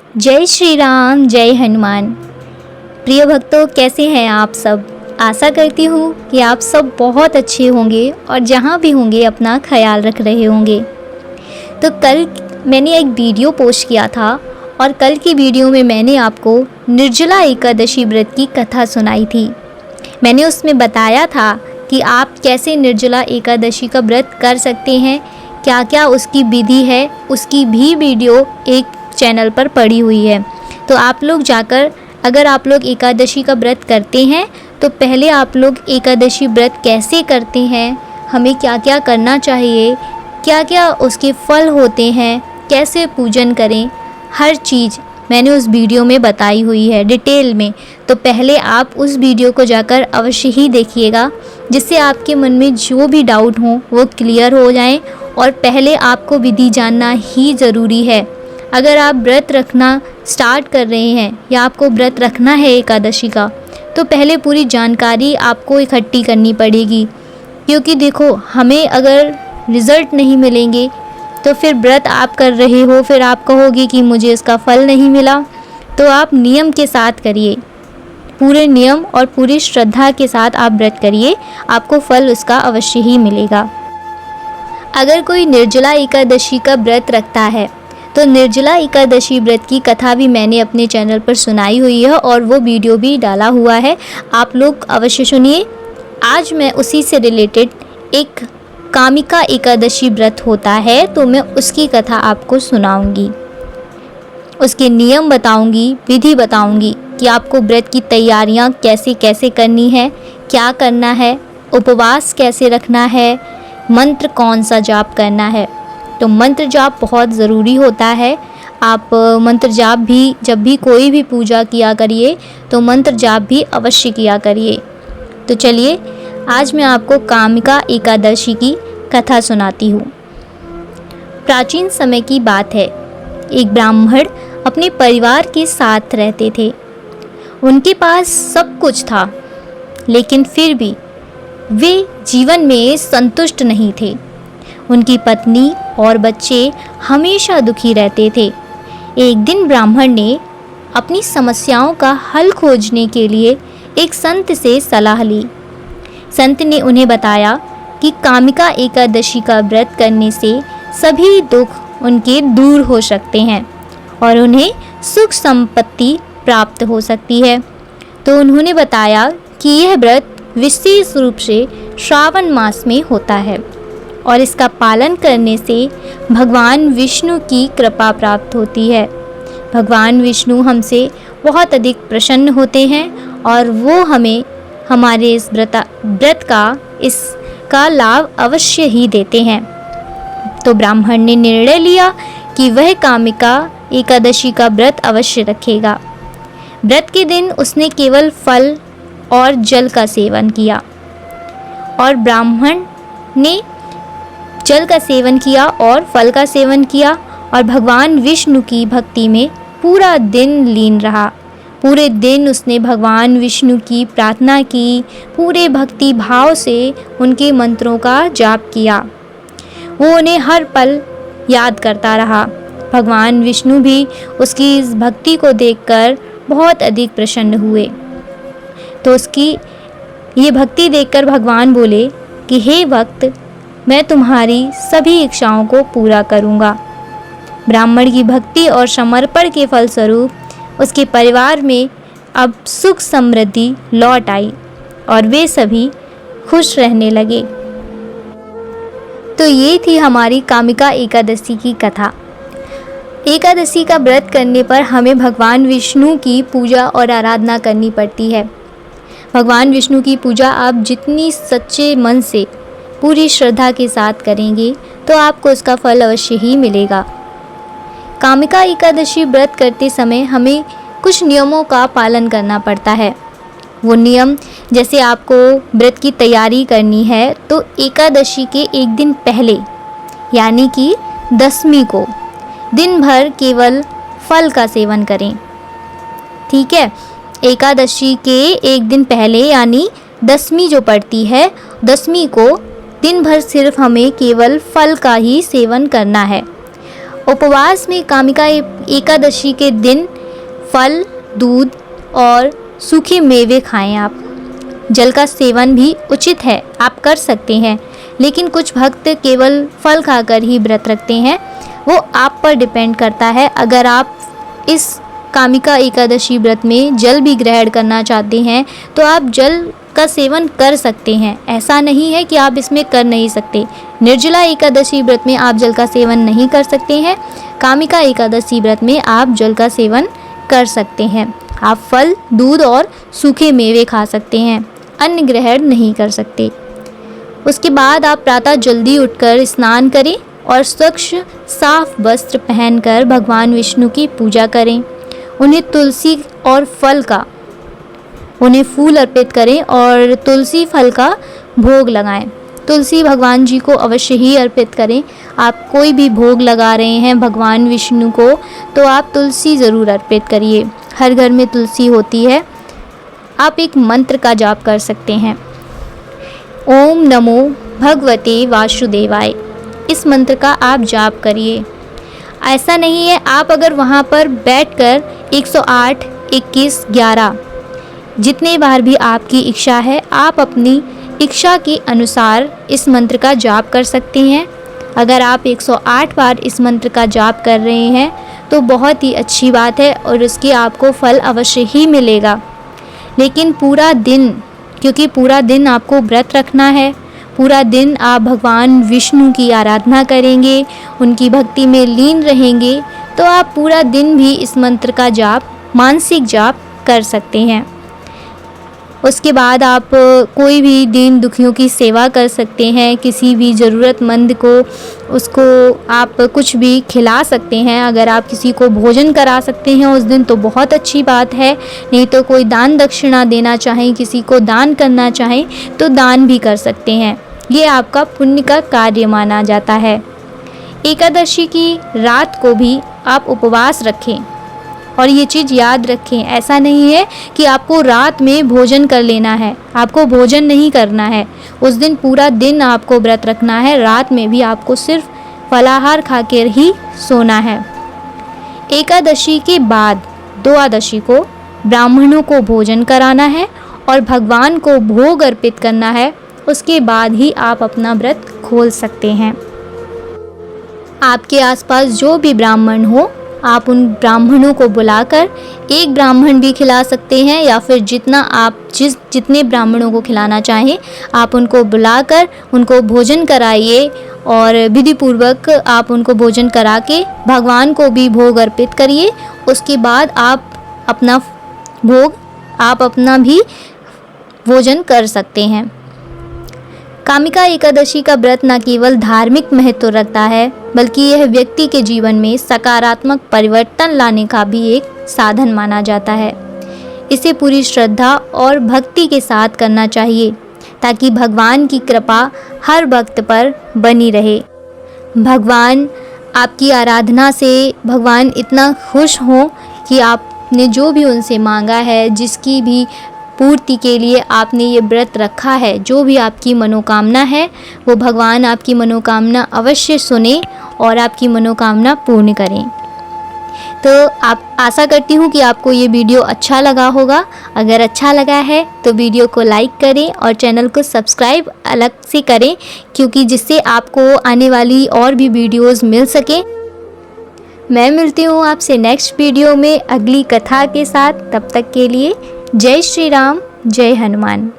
जय श्री राम, जय हनुमान। प्रिय भक्तों, कैसे हैं आप सब। आशा करती हूँ कि आप सब बहुत अच्छे होंगे और जहाँ भी होंगे अपना ख्याल रख रहे होंगे। तो कल मैंने एक वीडियो पोस्ट किया था और कल की वीडियो में मैंने आपको निर्जला एकादशी व्रत की कथा सुनाई थी। मैंने उसमें बताया था कि आप कैसे निर्जला एकादशी का व्रत कर सकते हैं, क्या क्या उसकी विधि है, उसकी भी वीडियो एक चैनल पर पड़ी हुई है। तो आप लोग जाकर, अगर आप लोग एकादशी का व्रत करते हैं तो पहले आप लोग एकादशी व्रत कैसे करते हैं, हमें क्या क्या करना चाहिए, क्या क्या उसके फल होते हैं, कैसे पूजन करें, हर चीज़ मैंने उस वीडियो में बताई हुई है डिटेल में। तो पहले आप उस वीडियो को जाकर अवश्य ही देखिएगा, जिससे आपके मन में जो भी डाउट हो वो क्लियर हो जाएं। और पहले आपको विधि जानना ही ज़रूरी है। अगर आप व्रत रखना स्टार्ट कर रहे हैं या आपको व्रत रखना है एकादशी का, तो पहले पूरी जानकारी आपको इकट्ठी करनी पड़ेगी। क्योंकि देखो, हमें अगर रिज़ल्ट नहीं मिलेंगे तो फिर व्रत आप कर रहे हो, फिर आप कहोगे कि मुझे इसका फल नहीं मिला। तो आप नियम के साथ करिए, पूरे नियम और पूरी श्रद्धा के साथ आप व्रत करिए, आपको फल उसका अवश्य ही मिलेगा। अगर कोई निर्जला एकादशी का व्रत रखता है तो निर्जला एकादशी व्रत की कथा भी मैंने अपने चैनल पर सुनाई हुई है और वो वीडियो भी डाला हुआ है, आप लोग अवश्य सुनिए। आज मैं उसी से रिलेटेड एक कामिका एकादशी व्रत होता है तो मैं उसकी कथा आपको सुनाऊंगी, उसके नियम बताऊंगी, विधि बताऊंगी कि आपको व्रत की तैयारियां कैसे कैसे करनी है, क्या करना है, उपवास कैसे रखना है, मंत्र कौन सा जाप करना है। तो मंत्र जाप बहुत ज़रूरी होता है। आप मंत्र जाप भी जब भी कोई भी पूजा किया करिए तो मंत्र जाप भी अवश्य किया करिए। तो चलिए, आज मैं आपको कामिका एकादशी की कथा सुनाती हूँ। प्राचीन समय की बात है। एक ब्राह्मण अपने परिवार के साथ रहते थे। उनके पास सब कुछ था, लेकिन फिर भी वे जीवन में संतुष्ट नहीं थे। उनकी पत्नी और बच्चे हमेशा दुखी रहते थे। एक दिन ब्राह्मण ने अपनी समस्याओं का हल खोजने के लिए एक संत से सलाह ली। संत ने उन्हें बताया कि कामिका एकादशी का व्रत करने से सभी दुख उनके दूर हो सकते हैं और उन्हें सुख संपत्ति प्राप्त हो सकती है। तो उन्होंने बताया कि यह व्रत विशेष रूप से श्रावण मास में होता है और इसका पालन करने से भगवान विष्णु की कृपा प्राप्त होती है। भगवान विष्णु हमसे बहुत अधिक प्रसन्न होते हैं और वो हमें हमारे इस व्रत का इसका लाभ अवश्य ही देते हैं। तो ब्राह्मण ने निर्णय लिया कि वह कामिका एकादशी का व्रत अवश्य रखेगा। व्रत के दिन उसने केवल फल और जल का सेवन किया और ब्राह्मण ने जल का सेवन किया और फल का सेवन किया और भगवान विष्णु की भक्ति में पूरा दिन लीन रहा। पूरे दिन उसने भगवान विष्णु की प्रार्थना की, पूरे भक्ति भाव से उनके मंत्रों का जाप किया। वो उन्हें हर पल याद करता रहा। भगवान विष्णु भी उसकी इस भक्ति को देखकर बहुत अधिक प्रसन्न हुए। तो उसकी ये भक्ति देखकर भगवान बोले कि हे भक्त, मैं तुम्हारी सभी इच्छाओं को पूरा करूँगा। ब्राह्मण की भक्ति और समर्पण के फलस्वरूप उसके परिवार में अब सुख समृद्धि लौट आई और वे सभी खुश रहने लगे। तो ये थी हमारी कामिका एकादशी की कथा। एकादशी का व्रत करने पर हमें भगवान विष्णु की पूजा और आराधना करनी पड़ती है। भगवान विष्णु की पूजा आप जितनी सच्चे मन से पूरी श्रद्धा के साथ करेंगे तो आपको उसका फल अवश्य ही मिलेगा। कामिका एकादशी व्रत करते समय हमें कुछ नियमों का पालन करना पड़ता है। वो नियम, जैसे आपको व्रत की तैयारी करनी है तो एकादशी के एक दिन पहले यानी कि दशमी को दिन भर केवल फल का सेवन करें। ठीक है, एकादशी के एक दिन पहले यानी दशमी जो पड़ती है, दशमी को दिन भर सिर्फ हमें केवल फल का ही सेवन करना है। उपवास में कामिका एकादशी के दिन फल, दूध और सूखे मेवे खाएं आप। जल का सेवन भी उचित है, आप कर सकते हैं, लेकिन कुछ भक्त केवल फल खाकर ही व्रत रखते हैं, वो आप पर डिपेंड करता है। अगर आप इस कामिका एकादशी व्रत में जल भी ग्रहण करना चाहते हैं तो आप जल का सेवन कर सकते हैं, ऐसा नहीं है कि आप इसमें कर नहीं सकते। निर्जला एकादशी व्रत में आप जल का सेवन नहीं कर सकते हैं, कामिका एकादशी व्रत में आप जल का सेवन कर सकते हैं। आप फल, दूध और सूखे मेवे खा सकते हैं, अन्न ग्रहण नहीं कर सकते। उसके बाद आप प्रातः जल्दी उठकर स्नान करें और स्वच्छ साफ वस्त्र पहनकर भगवान विष्णु की पूजा करें। उन्हें तुलसी और फल का उन्हें फूल अर्पित करें और तुलसी फल का भोग लगाएं। तुलसी भगवान जी को अवश्य ही अर्पित करें। आप कोई भी भोग लगा रहे हैं भगवान विष्णु को तो आप तुलसी ज़रूर अर्पित करिए। हर घर में तुलसी होती है। आप एक मंत्र का जाप कर सकते हैं, ओम नमो भगवते वासुदेवाय। इस मंत्र का आप जाप करिए। ऐसा नहीं है, आप अगर वहाँ पर बैठकर 108, 21, 11 जितने बार भी आपकी इच्छा है आप अपनी इच्छा के अनुसार इस मंत्र का जाप कर सकते हैं। अगर आप 108 बार इस मंत्र का जाप कर रहे हैं तो बहुत ही अच्छी बात है और उसकी आपको फल अवश्य ही मिलेगा। लेकिन पूरा दिन, क्योंकि पूरा दिन आपको व्रत रखना है, पूरा दिन आप भगवान विष्णु की आराधना करेंगे, उनकी भक्ति में लीन रहेंगे, तो आप पूरा दिन भी इस मंत्र का जाप, मानसिक जाप कर सकते हैं। उसके बाद आप कोई भी दीन दुखियों की सेवा कर सकते हैं। किसी भी ज़रूरतमंद को उसको आप कुछ भी खिला सकते हैं। अगर आप किसी को भोजन करा सकते हैं उस दिन तो बहुत अच्छी बात है, नहीं तो कोई दान दक्षिणा देना चाहें, किसी को दान करना चाहें तो दान भी कर सकते हैं। ये आपका पुण्य का कार्य माना जाता है। एकादशी की रात को भी आप उपवास रखें और ये चीज़ याद रखें, ऐसा नहीं है कि आपको रात में भोजन कर लेना है, आपको भोजन नहीं करना है। उस दिन पूरा दिन आपको व्रत रखना है, रात में भी आपको सिर्फ फलाहार खाकर ही सोना है। एकादशी के बाद द्वादशी को ब्राह्मणों को भोजन कराना है और भगवान को भोग अर्पित करना है। उसके बाद ही आप अपना व्रत खोल सकते हैं। आपके आसपास जो भी ब्राह्मण हो आप उन ब्राह्मणों को बुलाकर एक ब्राह्मण भी खिला सकते हैं, या फिर जितने ब्राह्मणों को खिलाना चाहें आप उनको बुलाकर उनको भोजन कराइए और विधि पूर्वक आप उनको भोजन करा के भगवान को भी भोग अर्पित करिए। उसके बाद आप अपना भी भोजन कर सकते हैं। कामिका एकादशी का व्रत न केवल धार्मिक महत्व रखता है बल्कि यह व्यक्ति के जीवन में सकारात्मक परिवर्तन लाने का भी एक साधन माना जाता है। इसे पूरी श्रद्धा और भक्ति के साथ करना चाहिए ताकि भगवान की कृपा हर वक्त पर बनी रहे। भगवान आपकी आराधना से भगवान इतना खुश हों कि आपने जो भी उनसे मांगा है, जिसकी भी पूर्ति के लिए आपने ये व्रत रखा है, जो भी आपकी मनोकामना है वो भगवान आपकी मनोकामना अवश्य सुने और आपकी मनोकामना पूर्ण करें। तो आप आशा करती हूँ कि आपको ये वीडियो अच्छा लगा होगा। अगर अच्छा लगा है तो वीडियो को लाइक करें और चैनल को सब्सक्राइब अलग से करें, क्योंकि जिससे आपको आने वाली और भी वीडियोस मिल सके। मैं मिलती हूँ आपसे नेक्स्ट वीडियो में अगली कथा के साथ। तब तक के लिए जय श्री राम, जय हनुमान।